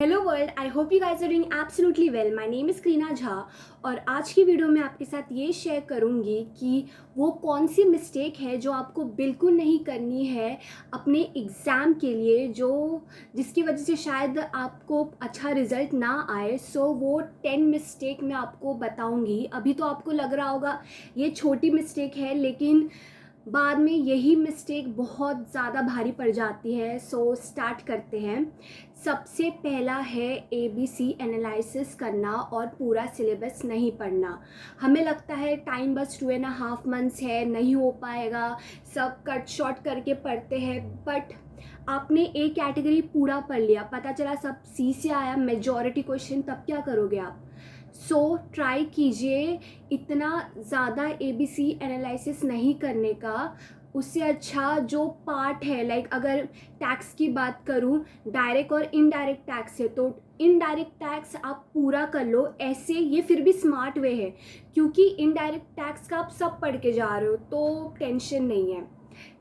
Hello world, I hope you guys are doing absolutely well. My name is Kreena Jha और आज की video में आपके साथ ये शेयर करूँगी कि वो कौन सी मिस्टेक है जो आपको बिल्कुल नहीं करनी है अपने एग्ज़ाम के लिए, जो जिसकी वजह से शायद आपको अच्छा रिज़ल्ट ना आए। सो वो 10 मिस्टेक मैं आपको बताऊँगी। अभी तो आपको लग रहा होगा ये छोटी मिस्टेक है, लेकिन बाद में यही मिस्टेक बहुत ज़्यादा भारी पड़ जाती है। सो स्टार्ट करते हैं। सबसे पहला है ABC एनालिसिस करना और पूरा सिलेबस नहीं पढ़ना। हमें लगता है टाइम बस 2.5 मंथ्स है, नहीं हो पाएगा, सब कट शॉर्ट करके पढ़ते हैं। बट आपने A कैटेगरी पूरा पढ़ लिया, पता चला सब C से आया मेजॉरिटी क्वेश्चन, तब क्या करोगे आप? सो ट्राई कीजिए इतना ज़्यादा ABC एनालिसिस नहीं करने का। उससे अच्छा जो पार्ट है, लाइक अगर टैक्स की बात करूं, डायरेक्ट और इनडायरेक्ट टैक्स है, तो इनडायरेक्ट टैक्स आप पूरा कर लो। ऐसे ये फिर भी स्मार्ट वे है, क्योंकि इनडायरेक्ट टैक्स का आप सब पढ़ के जा रहे हो तो टेंशन नहीं है।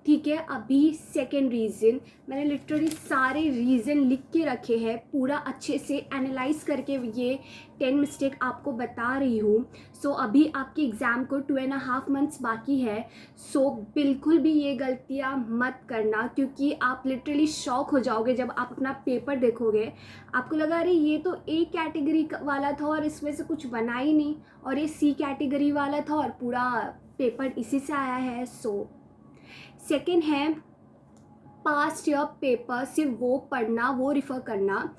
ठीक है, अभी सेकेंड रीज़न, मैंने लिटरली सारे रीज़न लिख के रखे हैं, पूरा अच्छे से एनालाइज करके ये 10 मिस्टेक आपको बता रही हूँ। सो अभी आपके एग्ज़ाम को 2.5 मंथ्स बाकी है। सो बिल्कुल भी ये गलतियाँ मत करना, क्योंकि आप लिटरली शॉक हो जाओगे जब आप अपना पेपर देखोगे। आपको लगा अरे ये तो A कैटेगरी वाला था और इसमें से कुछ बना ही नहीं, और ये C कैटेगरी वाला था और पूरा पेपर इसी से आया है। सो सेकेंड है पास्ट ईयर पेपर, सिर्फ वो पढ़ना, वो रिफ़र करना।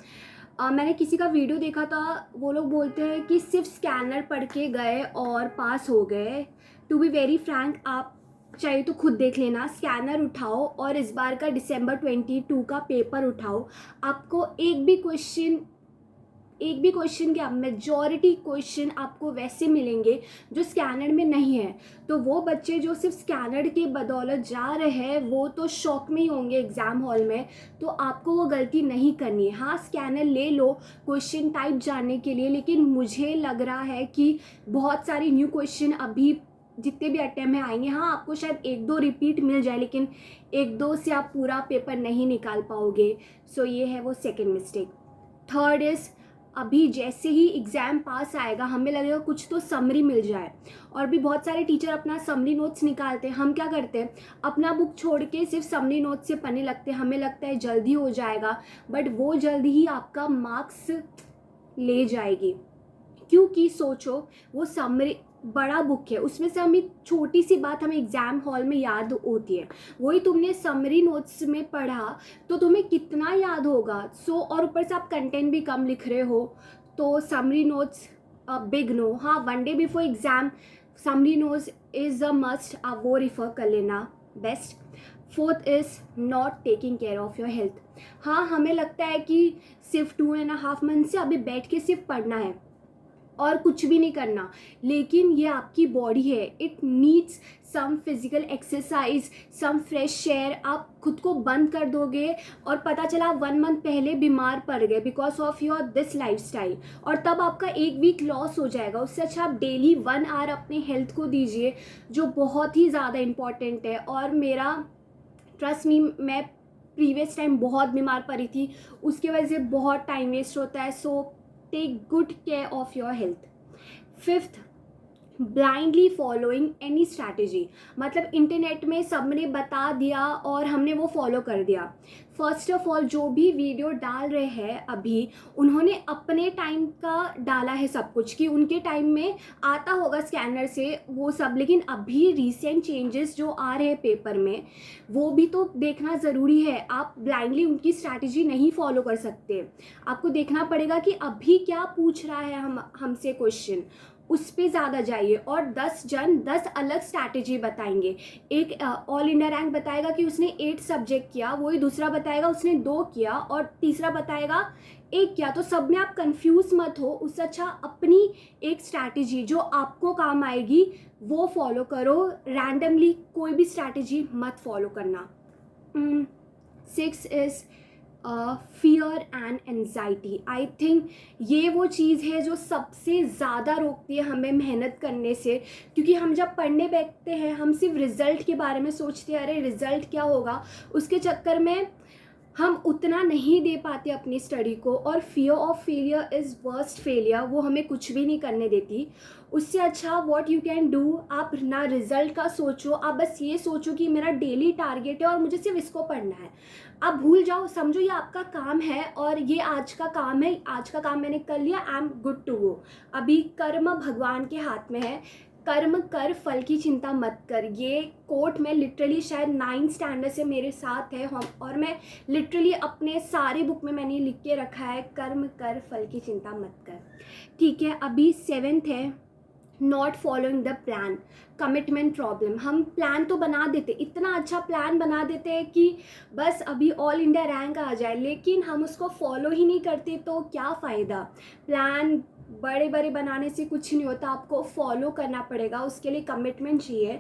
मैंने किसी का वीडियो देखा था, वो लोग बोलते हैं कि सिर्फ स्कैनर पढ़ के गए और पास हो गए। टू बी वेरी फ्रैंक, आप चाहिए तो खुद देख लेना, स्कैनर उठाओ और इस बार का December 22 का पेपर उठाओ। आपको एक भी क्वेश्चन क्या, मेजॉरिटी क्वेश्चन आपको वैसे मिलेंगे जो स्कैनर में नहीं है। तो वो बच्चे जो सिर्फ स्कैनर के बदौलत जा रहे हैं वो तो शॉक में ही होंगे एग्ज़ाम हॉल में। तो आपको वो गलती नहीं करनी है। हाँ, स्कैनर ले लो क्वेश्चन टाइप जानने के लिए, लेकिन मुझे लग रहा है कि बहुत सारे न्यू क्वेश्चन अभी जितने भी अटेम्प्ट में आएंगे, हाँ आपको शायद 1-2 रिपीट मिल जाए, लेकिन 1-2 से आप पूरा पेपर नहीं निकाल पाओगे। सो ये है वो सेकेंड मिस्टेक। थर्ड इज़, अभी जैसे ही एग्ज़ाम पास आएगा हमें लगेगा कुछ तो समरी मिल जाए, और भी बहुत सारे टीचर अपना समरी नोट्स निकालते हैं। हम क्या करते हैं, अपना बुक छोड़ के सिर्फ समरी नोट्स से पढ़ने लगते हैं, हमें लगता है जल्दी हो जाएगा, बट वो जल्दी ही आपका मार्क्स ले जाएगी। क्योंकि सोचो, वो समरी बड़ा बुक है, उसमें से हमें छोटी सी बात हमें एग्ज़ाम हॉल में याद होती है, वही तुमने समरी नोट्स में पढ़ा तो तुम्हें कितना याद होगा। सो और ऊपर से आप कंटेंट भी कम लिख रहे हो, तो समरी नोट्स बिग नो। हाँ, 1 day before exam summary notes is a must, आप वो रिफ़र कर लेना best. Fourth is not taking care of your health. हाँ, हमें लगता है कि सिर्फ 2.5 मंथ से अभी बैठ के सिर्फ पढ़ना है और कुछ भी नहीं करना, लेकिन ये आपकी बॉडी है, it needs some physical exercise, some fresh air. आप खुद को बंद कर दोगे और पता चला 1 मंथ पहले बीमार पड़ गए because of your this lifestyle, और तब आपका 1 वीक लॉस हो जाएगा। उससे अच्छा आप डेली 1 आवर अपने हेल्थ को दीजिए, जो बहुत ही ज़्यादा इम्पॉर्टेंट है। और मेरा ट्रस्ट मी, मैं प्रीवियस टाइम बहुत बीमार पड़ी थी, उसकी वजह से बहुत टाइम वेस्ट होता है। So take good care of your health. Fifth, blindly following any strategy, मतलब इंटरनेट में सबने बता दिया और हमने वो फॉलो कर दिया। फर्स्ट ऑफ ऑल, जो भी वीडियो डाल रहे हैं अभी, उन्होंने अपने टाइम का डाला है सब कुछ, कि उनके टाइम में आता होगा स्कैनर से वो सब, लेकिन अभी रिसेंट चेंजेस जो आ रहे हैं पेपर में वो भी तो देखना ज़रूरी है। आप ब्लाइंडली उनकी स्ट्रैटेजी नहीं फॉलो कर सकते, आपको देखना पड़ेगा कि अभी क्या पूछ रहा है हमसे क्वेश्चन, उस पर ज़्यादा जाइए। और 10 जन 10 अलग स्ट्रैटेजी बताएंगे। एक ऑल इंडिया रैंक बताएगा कि उसने 8 सब्जेक्ट किया, वही दूसरा बताएगा उसने 2 किया, और तीसरा बताएगा 1 किया। तो सब में आप कंफ्यूज मत हो, उससे अच्छा अपनी एक स्ट्रैटेजी जो आपको काम आएगी वो फॉलो करो। रैंडमली कोई भी स्ट्रैटेजी मत फॉलो करना। 6 is fear and anxiety. I think ये वो चीज़ है जो सबसे ज़्यादा रोकती है हमें मेहनत करने से, क्योंकि हम जब पढ़ने बैठते हैं हम सिर्फ रिज़ल्ट के बारे में सोचते हैं, अरे रिज़ल्ट क्या होगा, उसके चक्कर में हम उतना नहीं दे पाते अपनी स्टडी को, और fear of failure is worst failure, वो हमें कुछ भी नहीं करने देती। उससे अच्छा व्हाट यू कैन डू, आप ना रिजल्ट का सोचो, आप बस ये सोचो कि मेरा डेली टारगेट है और मुझे सिर्फ इसको पढ़ना है। आप भूल जाओ, समझो ये आपका काम है और ये आज का काम है, आज का काम मैंने कर लिया, I am good to go. अभी कर्म भगवान के हाथ में है, कर्म कर फल की चिंता मत कर। ये कोट मैं लिटरली शायद 9th स्टैंडर्ड से मेरे साथ है, और मैं लिटरली अपने सारे बुक में मैंने लिख के रखा है, कर्म कर फल की चिंता मत कर। ठीक है, अभी 7th है, not following the plan, commitment problem. हम प्लान तो बना देते, इतना अच्छा प्लान बना देते हैं कि बस अभी ऑल इंडिया रैंक आ जाए, लेकिन हम उसको फॉलो ही नहीं करते, तो क्या फ़ायदा। प्लान बड़े बड़े बनाने से कुछ नहीं होता, आपको फॉलो करना पड़ेगा, उसके लिए कमिटमेंट चाहिए।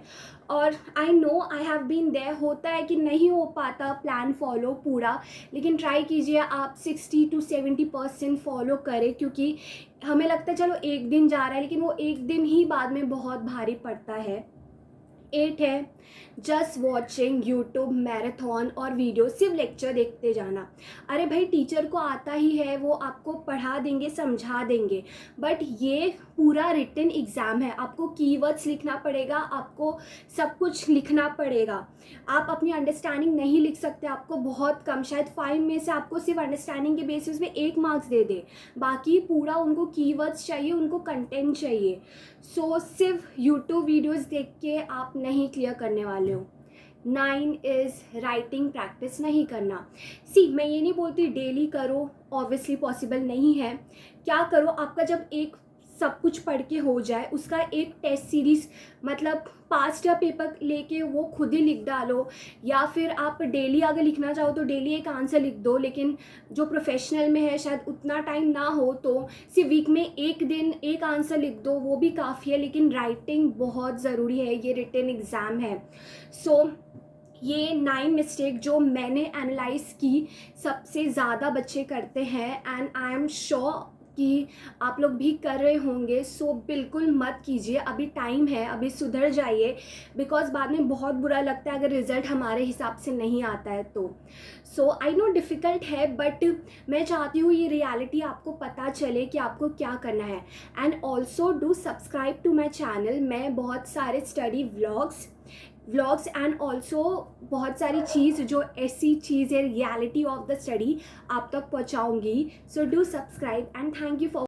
और I know I have been there, होता है कि नहीं हो पाता प्लान फॉलो पूरा, लेकिन ट्राई कीजिए आप 60 to 70% फॉलो करें, क्योंकि हमें लगता है चलो एक दिन जा रहा है, लेकिन वो एक दिन ही बाद में बहुत भारी पड़ता है। 8 है, जस्ट वॉचिंग यूट्यूब मैराथन और वीडियो, सिर्फ लेक्चर देखते जाना। अरे भाई, टीचर को आता ही है, वो आपको पढ़ा देंगे, समझा देंगे, बट ये पूरा रिटन एग्ज़ाम है, आपको कीवर्ड्स लिखना पड़ेगा, आपको सब कुछ लिखना पड़ेगा। आप अपनी अंडरस्टैंडिंग नहीं लिख सकते, आपको बहुत कम, शायद 5 में से आपको सिर्फ अंडरस्टैंडिंग के बेसिस पे 1 मार्क्स दे दे, बाकी पूरा उनको कीवर्ड्स चाहिए, उनको कंटेंट चाहिए। सो सिर्फ यूट्यूब वीडियोस देख के आप नहीं क्लियर करने वाले हो। 9 इज़ राइटिंग प्रैक्टिस नहीं करना। मैं ये नहीं बोलती डेली करो, ऑब्वियसली पॉसिबल नहीं है। क्या करो, आपका जब एक सब कुछ पढ़ के हो जाए, उसका एक टेस्ट सीरीज़, मतलब पास्ट या पेपर लेके वो खुद ही लिख डालो, या फिर आप डेली अगर लिखना चाहो तो डेली एक आंसर लिख दो। लेकिन जो प्रोफेशनल में है शायद उतना टाइम ना हो, तो सिर्फ वीक में एक दिन एक आंसर लिख दो, वो भी काफ़ी है। लेकिन राइटिंग बहुत ज़रूरी है, ये रिटन एग्ज़ाम है। ये 9 मिस्टेक जो मैंने एनालाइज की, सबसे ज़्यादा बच्चे करते हैं, एंड आई एम श्योर कि आप लोग भी कर रहे होंगे। बिल्कुल मत कीजिए, अभी टाइम है, अभी सुधर जाइए, बिकॉज बाद में बहुत बुरा लगता है अगर रिज़ल्ट हमारे हिसाब से नहीं आता है तो। आई नो डिफ़िकल्ट है, बट मैं चाहती हूँ ये रियलिटी आपको पता चले कि आपको क्या करना है। And also do subscribe to my channel. मैं बहुत सारे स्टडी व्लॉग्स एंड ऑल्सो बहुत सारी चीज़ जो ऐसी चीज़ है रियलिटी ऑफ द स्टडी आप तक पहुँचाऊँगी। Do subscribe and thank you for